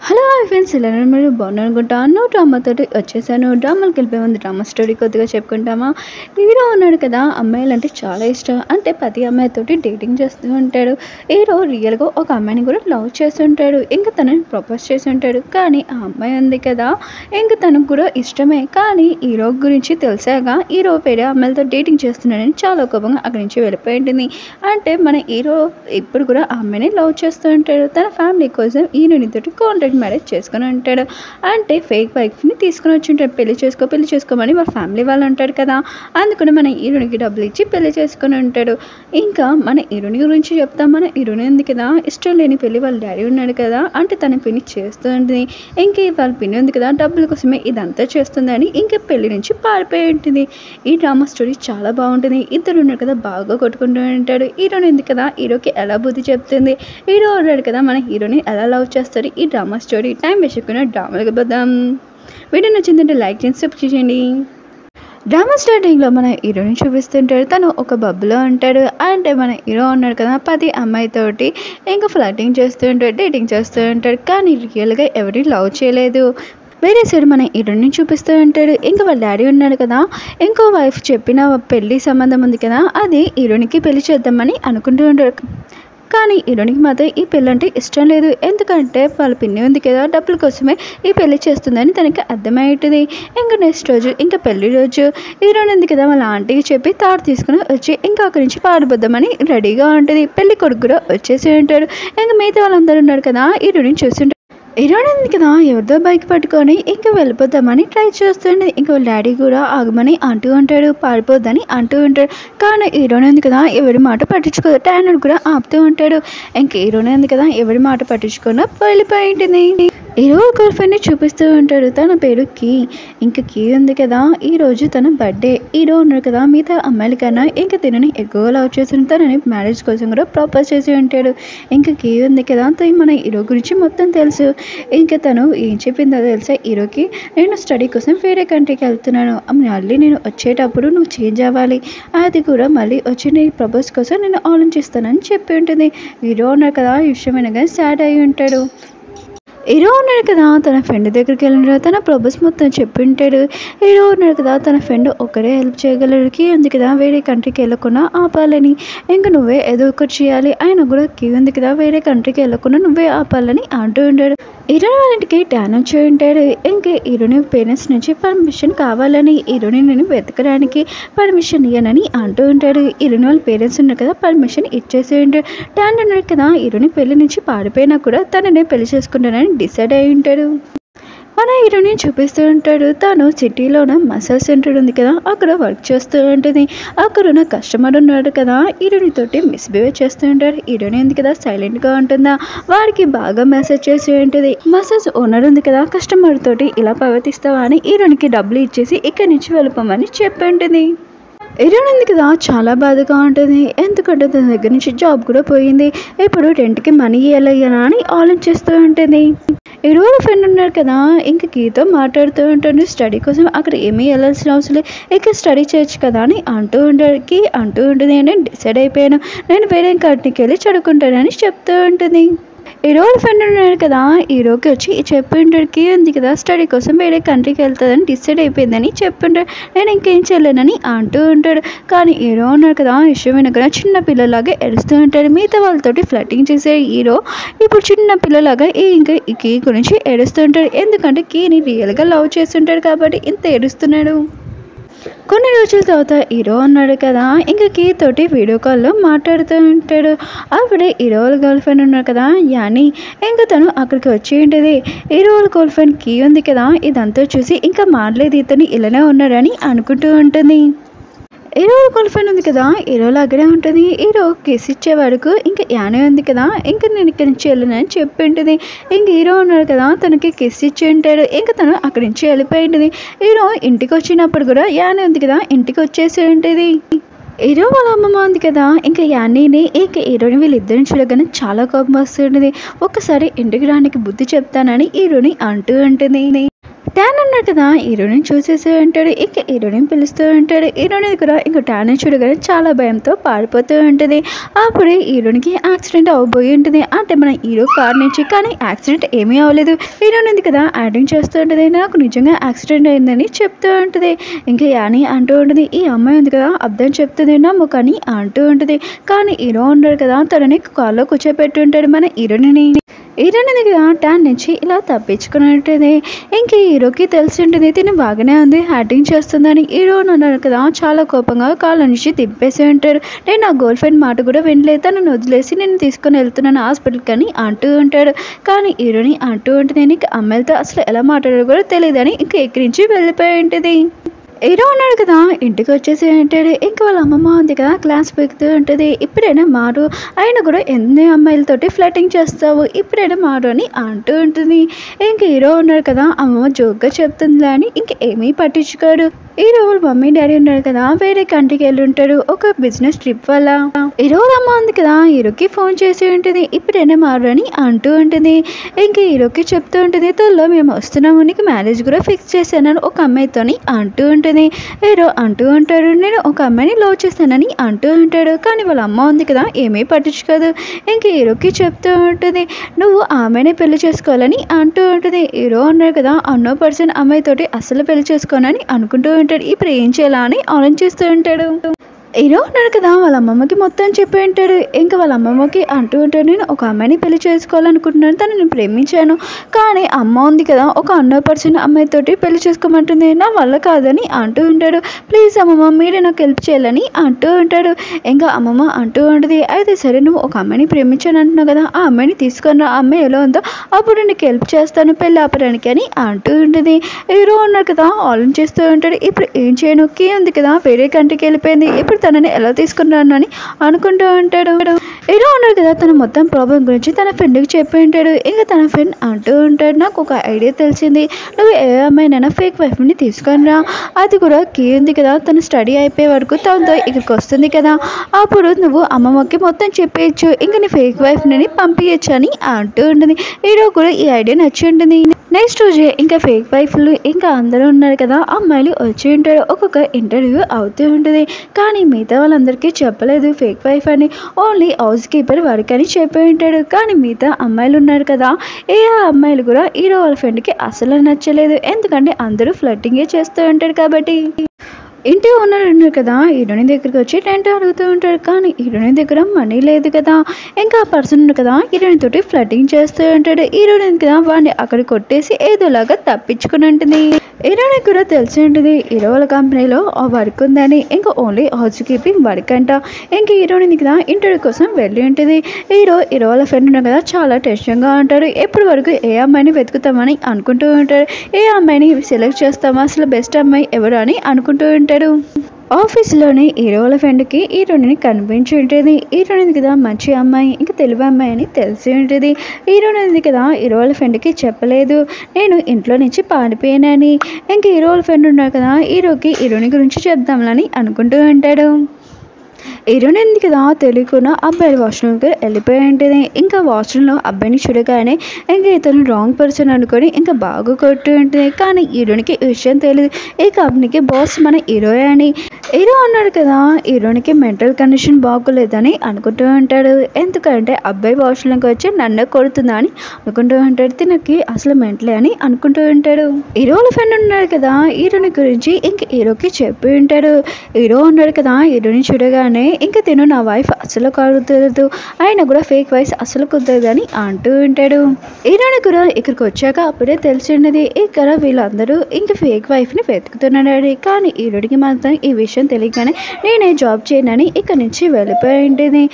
Hello hi friends, ఇలా మీరు బాగున్నారు అనుకుంటాను. డ్రామాతోటి వచ్చేసాను. డ్రామాకి వెళ్ళిపోయే ముందు డ్రామా స్టోరీ కొద్దిగా చెప్పుకుంటామా. హీరో ఉన్నాడు కదా, అమ్మాయిలు అంటే చాలా ఇష్టం. అంటే ప్రతి అమ్మాయితోటి డేటింగ్ చేస్తూ ఉంటాడు. హీరో రియల్గా ఒక అమ్మాయిని కూడా లవ్ చేస్తుంటాడు. ఇంకా తనని ప్రపోజ్ చేసి ఉంటాడు. కానీ ఆ అమ్మాయి ఉంది కదా, ఇంకా తనకు కూడా ఇష్టమే. కానీ హీరో గురించి తెలిసాక హీరో వేరే అమ్మాయిలతో డేటింగ్ చేస్తున్నాడని చాలా కోపంగా అక్కడి నుంచి వెళ్ళిపోయింది. అంటే మన హీరో ఇప్పుడు కూడా ఆ అమ్మాయిని లవ్ చేస్తూ ఉంటాడు. తన ఫ్యామిలీ కోసం హీరోనితోటి కాంట్రాక్ట్ మ్యారేజ్ చేసుకుని ఉంటాడు. అంటే ఫేక్ వైఫ్ని తీసుకుని వచ్చి ఉంటాడు. పెళ్లి చేసుకోమని వాళ్ళ ఫ్యామిలీ వాళ్ళు అంటాడు కదా, అందుకని మన హీరోనికి డబ్బులు ఇచ్చి పెళ్లి చేసుకుని ఉంటాడు. ఇంకా మన హీరోని గురించి చెప్తాం. మన హీరోని ఉంది కదా, ఇష్టం లేని పెళ్లి వాళ్ళ డాడీ ఉన్నాడు కదా, అంటే తన పిన్ని చేస్తూ ఉంటుంది. ఇంక వాళ్ళ పిన్ని ఉంది కదా, డబ్బుల కోసమే ఇదంతా చేస్తుందని ఇంకా పెళ్లి నుంచి పారిపోయి ఉంటుంది. ఈ డ్రామా స్టోరీ చాలా బాగుంటుంది. ఇద్దరు ఉన్నారు కదా, బాగా కొట్టుకుంటూ ఉంటాడు. హీరోని ఉంది కదా, హీరోకి ఎలా బుద్ధి చెప్తుంది. హీరో ఉన్నాడు కదా, మన హీరోని ఎలా లవ్ చేస్తారు. ఈ డ్రామా స్టోరీ టైం వేసుకున్న డ్రామాలకు పోదాం. వీడియో నచ్చిందంటే లైక్ చేసి సబ్స్క్రైబ్ చేయండి. డ్రామా స్టార్టింగ్లో మన హీరోని చూపిస్తుంటాడు. తను ఒక బబ్బులో ఉంటాడు. అంటే మన హీరో ఉన్నాడు కదా, ప్రతి అమ్మాయితోటి ఇంకా ఫ్లర్టింగ్ చేస్తూ ఉంటాడు, డేటింగ్ చేస్తూ ఉంటాడు. కానీ రియల్గా ఎవరిని లవ్ చేయలేదు. వేరే సైడ్ మన హీరోని చూపిస్తూ ఉంటాడు. ఇంకా వాళ్ళ డాడీ ఉన్నాడు కదా, ఇంకో వైఫ్ చెప్పిన పెళ్లి సంబంధం ఉంది కదా, అది హీరోనికి పెళ్లి చేద్దామని అనుకుంటూ ఉంటాడు. కానీ హీరోనికి మాత్రం ఈ పెళ్ళి అంటే ఇష్టం లేదు. ఎందుకంటే వాళ్ళ పిన్ని ఉంది కదా, డబ్బుల కోసమే ఈ పెళ్లి చేస్తుందని తనకి అర్థమవుతుంది. ఇంకా నెక్స్ట్ రోజు ఇంకా పెళ్లి రోజు హీరోని ఉంది కదా, వాళ్ళ ఆంటీకి చెప్పి తాడు తీసుకుని వచ్చి ఇంకా అక్కడి నుంచి పారిపోద్దామని రెడీగా ఉంటుంది. పెళ్లి కొడుకు కూడా వచ్చేసి ఉంటాడు. ఇంకా మిగతా వాళ్ళందరూ ఉన్నారు కదా, హీరోని చూస్తుంటారు. హీరోయిన్ ఉంది కదా, ఎవరిదో బైక్ పట్టుకొని ఇంకా వెళ్ళిపోద్దామని ట్రై చేస్తుంది. ఇంకా వాళ్ళ డాడీ కూడా ఆగమని అంటూ ఉంటాడు, పారిపోద్దని అంటూ ఉంటాడు. కానీ హీరోయిన్ ఉంది కదా, ఎవరి మాట పట్టించుకోదు. టానర్ కూడా ఆపుతూ ఉంటాడు. ఇంకా హీరోయిన్ ఉంది కదా, ఎవరి మాట పట్టించుకున్నా వెళ్ళిపోయి ఉంటుంది. హీరో గర్ల్ ఫ్రెండ్ని చూపిస్తూ ఉంటాడు. తన పేరు కీ. ఇంకా కీ ఉంది కదా, ఈరోజు తన బర్త్డే. హీరో ఉన్నాడు కదా, మిగతా అమ్మాయిల కన్నా ఇంకా తినని ఎక్కువగా లవ్ చేసి తనని మ్యారేజ్ కోసం కూడా ప్రపోజ్ చేసి ఉంటాడు. ఇంకా కీ ఉంది కదా, మన హీరో గురించి మొత్తం తెలుసు. ఇంకా తను ఏం చెప్పిందో తెలుసా హీరోకి, నేను స్టడీ కోసం వేరే కంట్రీకి వెళ్తున్నాను, మళ్ళీ నేను వచ్చేటప్పుడు నువ్వు చేంజ్ అవ్వాలి, అది కూడా మళ్ళీ వచ్చి నీ ప్రపోజ్ కోసం నేను ఆలోచిస్తానని చెప్పి ఉంటుంది. హీరో ఉన్నాడు కదా, ఈ విషయం వినగా సాడ్ అయి ఉంటాడు. హీరో ఉన్నాడు కదా, తన ఫ్రెండ్ దగ్గరికి వెళ్ళిన తన ప్రపోజ్ మొత్తం చెప్పి ఉంటాడు. హీరో ఉన్నాడు కదా, తన ఫ్రెండ్ ఒకరే హెల్ప్ చేయగలడికి ఉంది కదా, వేరే కంట్రీకి వెళ్ళకుండా ఆపాలని. ఇంకా నువ్వే ఏదో ఒకటి చేయాలి, ఆయన కూడా కీ ఉంది కదా, వేరే కంట్రీకి వెళ్ళకుండా నువ్వే ఆపాలని అంటూ ఉంటాడు. హీరోని వాళ్ళ ఇంటికి టాన్ వచ్చి ఉంటాడు. ఇంకా హీరోని పేరెంట్స్ నుంచి పర్మిషన్ కావాలని, హీరోని నేను వెతకడానికి పర్మిషన్ ఇవ్వనని అంటూ ఉంటాడు. హీరోని వాళ్ళ పేరెంట్స్ ఉన్నారు కదా, పర్మిషన్ ఇచ్చేసి ఉంటాడు. టాన్ ఉన్నాడు కదా, హీరోని పెళ్లి నుంచి పారిపోయినా కూడా తననే పెళ్లి చేసుకుంటానని డిసైడ్ అయి ఉంటాడు. మన హీరోని చూపిస్తూ ఉంటాడు. తను సిటీలోన మసాజ్ సెంటర్ ఉంది కదా, అక్కడ వర్క్ చేస్తూ ఉంటుంది. అక్కడ ఉన్న కస్టమర్ ఉన్నాడు కదా, హీరోని తోటి మిస్బిహేవ్ చేస్తూ ఉంటాడు. హీరోని ఉంది కదా, సైలెంట్గా ఉంటుందా, వాడికి బాగా మెసేజ్ చేసి ఉంటుంది. మసాజ్ ఓనర్ ఉంది కదా, కస్టమర్ తోటి ఇలా ప్రవర్తిస్తావా అని హీరోనికి డబ్బులు ఇచ్చేసి ఇక్కడి నుంచి వెళ్ళిపోమని చెప్పి ఉంటుంది. హీరోయిన్ ఉంది కదా, చాలా బాధగా ఉంటుంది. ఎందుకంటే తన దగ్గర నుంచి జాబ్ కూడా పోయింది. ఇప్పుడు రెంట్కి మనీ ఇవ్వాలయ్యనా అని ఆలోచిస్తూ ఉంటుంది. హీరో ఫ్రెండ్ ఉన్నారు కదా, ఇంక కీతో మాట్లాడుతూ ఉంటాడు. స్టడీ కోసం అక్కడ ఏమీ వెళ్ళాల్సిన అవసరం లేదు, ఇక స్టడీ చేయొచ్చు కదా అని అంటూ ఉంటాడు. కీ అంటూ ఉంటుంది, నేను డిసైడ్ అయిపోయాను, నేను వేరే కంట్రీకి వెళ్ళి చదువుకుంటానని చెప్తూ ఉంటుంది. హీరో ఫ్రెండ్ ఉన్నాడు కదా, హీరోకి వచ్చి చెప్పింటాడుకి ఉంది కదా, స్టడీ కోసం వేరే కంట్రీకి వెళ్తుందని డిసైడ్ అయిపోయిందని చెప్పింటాడు. నేను ఇంకేం చేయలేనని అంటూ ఉంటాడు. కానీ హీరో ఉన్నాడు కదా, విషయం వినగా చిన్న పిల్లలాగా ఏడుస్తూ ఉంటాడు. మిగతా వాళ్ళతోటి ఫ్లర్టింగ్ చేసే హీరో ఇప్పుడు చిన్న పిల్లలాగా ఇంకా ఈ కీ గురించి ఏడుస్తూ ఉంటాడు. ఎందుకంటే కీని రియల్గా లవ్ చేస్తుంటాడు కాబట్టి ఇంత ఏడుస్తున్నాడు. కొన్ని రోజుల తర్వాత హీరో ఉన్నాడు కదా, ఇంకా కీ తోటి వీడియో కాల్లో మాట్లాడుతూ ఉంటాడు. అప్పుడే హీరో వాళ్ళ గర్ల్ ఫ్రెండ్ ఉన్నాడు కదా, యాని, ఇంకా తను అక్కడికి వచ్చి ఉంటుంది. హీరో వాళ్ళ గర్ల్ ఫ్రెండ్ కీ ఉంది కదా, ఇదంతా చూసి ఇంకా మారలేదు, ఇతను ఇలానే ఉన్నాడని అనుకుంటూ ఉంటుంది. హీరో గర్ల్ ఫ్రెండ్ ఉంది కదా, హీరో లాగానే ఉంటుంది. హీరో కిస్ ఇచ్చే వరకు ఇంకా యానే ఉంది కదా, ఇంకా నేను ఇక్కడి నుంచి వెళ్ళనని చెప్పి ఉంటుంది. ఇంక హీరో ఉన్నాడు కదా, తనకి కిస్ ఇచ్చి ఉంటాడు. ఇంకా తను అక్కడి నుంచి వెళ్ళిపోయి ఉంటుంది. హీరో ఇంటికి వచ్చినప్పుడు కూడా యానే ఉంది కదా, ఇంటికి వచ్చేసి ఉంటుంది. హీరో వాళ్ళ అమ్మమ్మ ఉంది కదా, ఇంకా యానీని ఇంకా హీరోని వీళ్ళిద్దరిని చూడగానే చాలా కోపం వస్తుంటుంది. ఒక్కసారి ఇంటికి రానికి బుద్ధి చెప్తానని హీరోని అంటూ ఉంటుంది. టాన్ అన్నాడు కదా హీరోని చూసేసి ఉంటాడు. ఇక హీరోని పిలుస్తూ ఉంటాడు. హీరోని కూడా ఇంకో టాన్ చూడగానే చాలా భయంతో పారిపోతూ ఉంటుంది. అప్పుడే హీరోనికి యాక్సిడెంట్ అవ్వబోయి ఉంటుంది. అంటే మన హీరో కార్ నుంచి, కానీ యాక్సిడెంట్ ఏమీ అవ్వలేదు. హీరోని ఉంది కదా యాక్టింగ్ చేస్తూ ఉంటుంది. నాకు నిజంగా యాక్సిడెంట్ అయిందని చెప్తూ ఉంటుంది. ఇంకా యాని అంటూ ఉంటుంది, ఈ అమ్మాయి ఉంది కదా అర్థం చెప్తుంది నమ్ము కానీ అంటూ ఉంటుంది. కానీ హీరో ఉన్నాడు కదా తనని కార్లో కూర్చోపెట్టి ఉంటాడు మన హీరోని. హీరోని దగ్గర టాన్ నుంచి ఇలా తప్పించుకుని ఉంటుంది. ఇంక హీరోకి తెలిసి ఉంటుంది తిని బాగానే ఉంది యాక్టింగ్ చేస్తుందని. హీరో అన్నాడు కదా చాలా కోపంగా కాళ్ళ నుంచి తిప్పేసి ఉంటాడు. నేను నా గర్ల్ ఫ్రెండ్ మాట కూడా వినలేదు, తనను వదిలేసి నేను తీసుకొని వెళ్తున్నాను హాస్పిటల్కి అని అంటూ ఉంటాడు. కానీ హీరోని అంటూ ఉంటుంది నీకు అమ్మాయిలతో అసలు ఎలా మాట్లాడాలో కూడా తెలియదని ఇంక ఎక్కిరించి వెళ్ళిపోయి ఉంటుంది. హీరో ఉన్నాడు కదా ఇంటికి వచ్చేసి ఉంటాడు. ఇంకా వాళ్ళ అమ్మమ్మ ఉంది కదా క్లాస్ పెడుతూ ఉంటుంది. ఇప్పుడైనా మారు, ఆయన కూడా ఎన్ని అమ్మాయిలతోటి ఫ్లటింగ్ చేస్తావు, ఇప్పుడైనా మారు అని అంటూ ఉంటుంది. ఇంక హీరో ఉన్నాడు కదా అమ్మమ్మ జోక్గా చెప్తుంది అని ఇంక ఏమీ పట్టించుకోడు. హీరో వాళ్ళ మమ్మీ డాడీ ఉన్నాడు కదా వేరే కంట్రీకి వెళ్ళి ఉంటాడు ఒక బిజినెస్ ట్రిప్ వల్ల. హీరో అమ్మ ఉంది కదా హీరోకి ఫోన్ చేసి ఉంటుంది ఇప్పుడైనా మారు అని అంటూ ఉంటుంది. ఇంక హీరోకి చెప్తూ ఉంటుంది త్వరలో మేము వస్తున్నాము, నీకు మ్యారేజ్ కూడా ఫిక్స్ చేశాను ఒక అమ్మాయితోని అంటూ ఉంటుంది. హీరో అంటూ ఉంటాడు నేను ఒక అమ్మాయిని లవ్ చేస్తానని అంటూ ఉంటాడు. కానీ వాళ్ళ అమ్మ ఉంది కదా ఏమీ పట్టించుకోదు. ఇంక హీరోకి చెప్తూ ఉంటుంది నువ్వు ఆమెనే పెళ్లి చేసుకోవాలని అంటూ ఉంటుంది. హీరో అన్నాడు కదా అన్నో పర్సన్ అమ్మాయితోటి అస్సలు పెళ్లి చేసుకోనని అనుకుంటూ ఉంటాడు. ఇప్పుడు ఏం చేయాలా అని ఆలోచిస్తూ ఉంటాడు. హీరో ఉన్నాడు కదా వాళ్ళ అమ్మమ్మకి మొత్తం చెప్పి ఉంటాడు. ఇంకా వాళ్ళ అమ్మమ్మకి అంటూ ఉంటాడు నేను ఒక అమ్మాయిని పెళ్లి చేసుకోవాలనుకుంటున్నాను, తను నేను ప్రేమించాను, కానీ అమ్మ ఉంది కదా ఒక అన్నో పర్సన్ అమ్మాయితోటి పెళ్లి చేసుకోమంటుంది, నా వల్ల కాదని అంటూ ఉంటాడు. ప్లీజ్ అమ్మమ్మ మీరే నాకు హెల్ప్ చేయాలని అంటూ ఉంటాడు. ఇంకా అమ్మమ్మ అంటూ ఉంటుంది అయితే సరే నువ్వు ఒక అమ్మాయిని ప్రేమించాను అంటున్నావు కదా ఆ అమ్మాయిని తీసుకొని రా, అమ్మాయి ఎలా ఉందో అప్పుడు నీకు హెల్ప్ చేస్తాను పెళ్ళి ఆపడానికి అని అంటూ ఉంటుంది. హీరో ఉన్నాడు కదా ఆలోచిస్తూ ఉంటాడు ఇప్పుడు ఏం చేయను, కీ ఉంది కదా వేరే కంట్రీకి వెళ్ళిపోయింది, ఇప్పుడు తనని ఎలా తీసుకున్నాను అని అనుకుంటూ ఉంటాడు. హీరో ఉన్నాడు కదా తన మొత్తం ప్రాబ్లం గురించి తన ఫ్రెండ్కి చెప్పి ఉంటాడు. ఇంకా తన ఫ్రెండ్ అంటూ ఉంటాడు నాకు ఒక ఐడియా తెలిసింది, నువ్వు ఏ అమ్మాయినైనా ఫేక్ వైఫ్ని తీసుకొని రా, అది కూడా కీ ఉంది కదా తను స్టడీ అయిపోయే వరకు తనతో ఇక్కడికి వస్తుంది కదా అప్పుడు నువ్వు అమ్మమ్మకి మొత్తం చెప్పేయచ్చు, ఇంకా నీ ఫేక్ వైఫ్ని పంపించచ్చు అని అంటూ ఉంటుంది. హీరో కూడా ఈ ఐడియా నచ్చి ఉంటుంది. నెక్స్ట్ రోజే ఇంకా ఫేక్ వైఫ్లు ఇంకా అందరూ ఉన్నారు కదా అమ్మాయిలు వచ్చి ఉంటారు. ఒక్కొక్క ఇంటర్వ్యూ అవుతూ ఉంటుంది. కానీ మిగతా వాళ్ళందరికీ చెప్పలేదు ఫేక్ వైఫ్ అని, ఓన్లీ హౌస్ కీపర్ వాడికి అని చెప్పి ఉంటాడు. కానీ మిగతా అమ్మాయిలు ఉన్నారు కదా ఏ అమ్మాయిలు కూడా హీరో వాళ్ళ ఫ్రెండ్కి అసలు నచ్చలేదు, ఎందుకంటే అందరూ ఫ్లర్టింగే చేస్తూ ఉంటాడు కాబట్టి. ఇంటి ఓనర్ ఉన్నారు కదా హీరోని దగ్గరికి వచ్చి టెంట్ అడుగుతూ ఉంటాడు. కానీ హీరోని దగ్గర మనీ లేదు కదా. ఇంకా ఆ పర్సన్ ఉంది కదా హీరోని తోటి ఫ్లటింగ్ చేస్తూ ఉంటాడు. హీరోని కదా వాడిని అక్కడ కొట్టేసి ఏదోలాగా తప్పించుకుని ఉంటుంది. హీరోని కూడా తెలిసి ఉంటుంది హీరో వాళ్ళ కంపెనీలో ఆ వర్క్ ఉందని, ఇంకా ఓన్లీ హౌస్ కీపింగ్ వర్క్ అంట. ఇంకా హీరోని కదా ఇంటర్వ్యూ కోసం వెళ్ళి ఉంటుంది. హీరో వాళ్ళ ఫ్రెండ్ ఉన్నారు కదా చాలా టెన్షన్గా ఉంటాడు. ఎప్పటి వరకు ఏ అమ్మాయిని వెతుకుతామని అనుకుంటూ ఉంటాడు, ఏ అమ్మాయిని సెలెక్ట్ చేస్తామా అసలు బెస్ట్ అమ్మాయి ఎవరు అని అనుకుంటూ ఉంటాడు. ఆఫీస్లోనే హీరో వాళ్ళ ఫ్రెండ్కి హీరోని కనిపించి ఉంటుంది. హీరోని కదా మంచి అమ్మాయి ఇంకా తెలివి అమ్మాయి అని తెలిసి ఉంటుంది. హీరోని కదా హీరో వాళ్ళ ఫ్రెండ్కి చెప్పలేదు నేను ఇంట్లో నుంచి పారిపోయానని. ఇంకా హీరో వాళ్ళ ఫ్రెండ్ ఉన్నారు కదా హీరోని గురించి చెప్దామని అనుకుంటూ ఉంటాడు. హీరోయిన్ ఎందుకు కదా తెలియకుండా అబ్బాయి వాష్రూమ్కి వెళ్ళిపోయి ఉంటుంది. ఇంకా వాష్రూమ్లో అబ్బాయిని చూడగానే ఇంకా ఇతను రాంగ్ పర్సన్ అనుకొని ఇంకా బాగా కొట్టు ఉంటుంది. కానీ హీరోనికి ఈ విషయం తెలియదు, ఈ కంపెనీకి బాస్ మన హీరోయే అని. హీరో అన్నాడు కదా హీరోనికి మెంటల్ కండిషన్ బాగోలేదని అనుకుంటూ ఉంటాడు, ఎందుకంటే అబ్బాయి వాష్రూమ్కి వచ్చి నన్ను కొడుతుందా అని అనుకుంటూ ఉంటాడు. తినకి అసలు మెంటలే అని అనుకుంటూ ఉంటాడు. హీరో ఫ్రెండ్ ఉన్నాడు కదా హీరోని గురించి ఇంక హీరోకి చెప్పి ఉంటాడు. హీరో ఉన్నాడు కదా హీరోని చూడగానే ఇంకా తిను నా వైఫ్ అసలు కుదరదు, ఆయన కూడా ఫేక్ వైఫ్ అసలు కుదరదు అని అంటూ ఉంటాడు. హీరోని కూడా ఇక్కడికి వచ్చాక అప్పుడే తెలిసి ఉన్నది ఇక్కడ వీళ్ళందరూ ఇంకా ఫేక్ వైఫ్ని వెతుకుతున్నాడు. కానీ హీరోడికి మాత్రం ఈ విషయం తెలియగానే నేనే జాబ్ చేయనని ఇక్కడ నుంచి వెళ్ళిపోయి ఉంటుంది.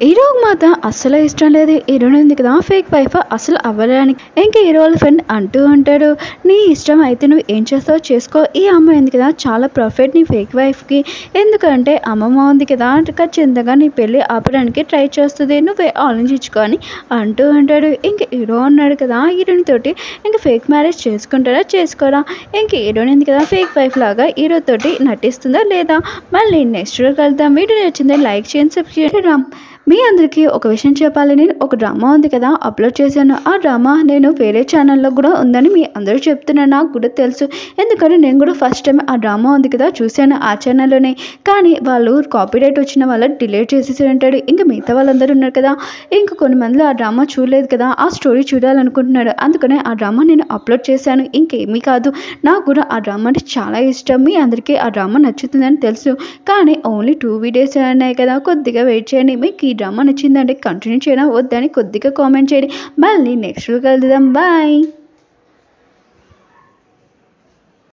హీరోకి మాత్రం అస్సలు ఇష్టం లేదు హీరోని ఉంది కదా ఫేక్ వైఫ్ అసలు అవ్వడానికి. ఇంకా హీరో వాళ్ళ ఫ్రెండ్ అంటూ ఉంటాడు నీ ఇష్టం అయితే నువ్వు ఏం చేస్తావో చేసుకో, ఈ అమ్మాయి ఉంది కదా చాలా ప్రాఫిట్ నీ ఫేక్ వైఫ్కి, ఎందుకంటే అమ్మమ్మ ఉంది కదా ఖచ్చితంగా నీ పెళ్ళి ఆపడానికి ట్రై చేస్తుంది, నువ్వే ఆలోచించుకో అని అంటూ ఉంటాడు. ఇంక హీరో అన్నాడు కదా హీరోని తోటి ఇంకా ఫేక్ మ్యారేజ్ చేసుకుంటారా చేసుకోరా, ఇంక హీరోని ఉంది కదా ఫేక్ వైఫ్ లాగా హీరో తోటి నటిస్తుందా లేదా. మళ్ళీ నెక్స్ట్ కలుద్దాం. వీడియో నచ్చింది లైక్ చేయండి, సబ్స్క్రైబ్ చేయండి. మీ అందరికీ ఒక విషయం చెప్పాలి, నేను ఒక డ్రామా ఉంది కదా అప్లోడ్ చేశాను. ఆ డ్రామా నేను వేరే ఛానల్లో కూడా ఉందని మీ అందరూ చెప్తున్నారు. నాకు కూడా తెలుసు, ఎందుకంటే నేను కూడా ఫస్ట్ టైం ఆ డ్రామా ఉంది కదా చూశాను ఆ ఛానల్లోనే. కానీ వాళ్ళు కాపీరైట్ వచ్చిన వాళ్ళు డిలీట్ చేసేసి ఉంటాడు. ఇంకా మిగతా వాళ్ళందరూ ఉన్నారు కదా, ఇంకా కొన్ని మందిలో ఆ డ్రామా చూడలేదు కదా, ఆ స్టోరీ చూడాలనుకుంటున్నాడు. అందుకనే ఆ డ్రామా నేను అప్లోడ్ చేశాను. ఇంకేమీ కాదు, నాకు కూడా ఆ డ్రామా అంటే చాలా ఇష్టం. మీ అందరికీ ఆ డ్రామా నచ్చుతుందని తెలుసు, కానీ ఓన్లీ 2 వీడియోస్ ఉన్నాయి కదా, కొద్దిగా వెయిట్ చేయండి. మీకు ఈ డ్రామా నచ్చిందంటే కంటిన్యూ చేయడం వద్దని కొద్దిగా కామెంట్ చేయండి. మళ్ళీ నెక్స్ట్ కలుద్దాం. బాయ్.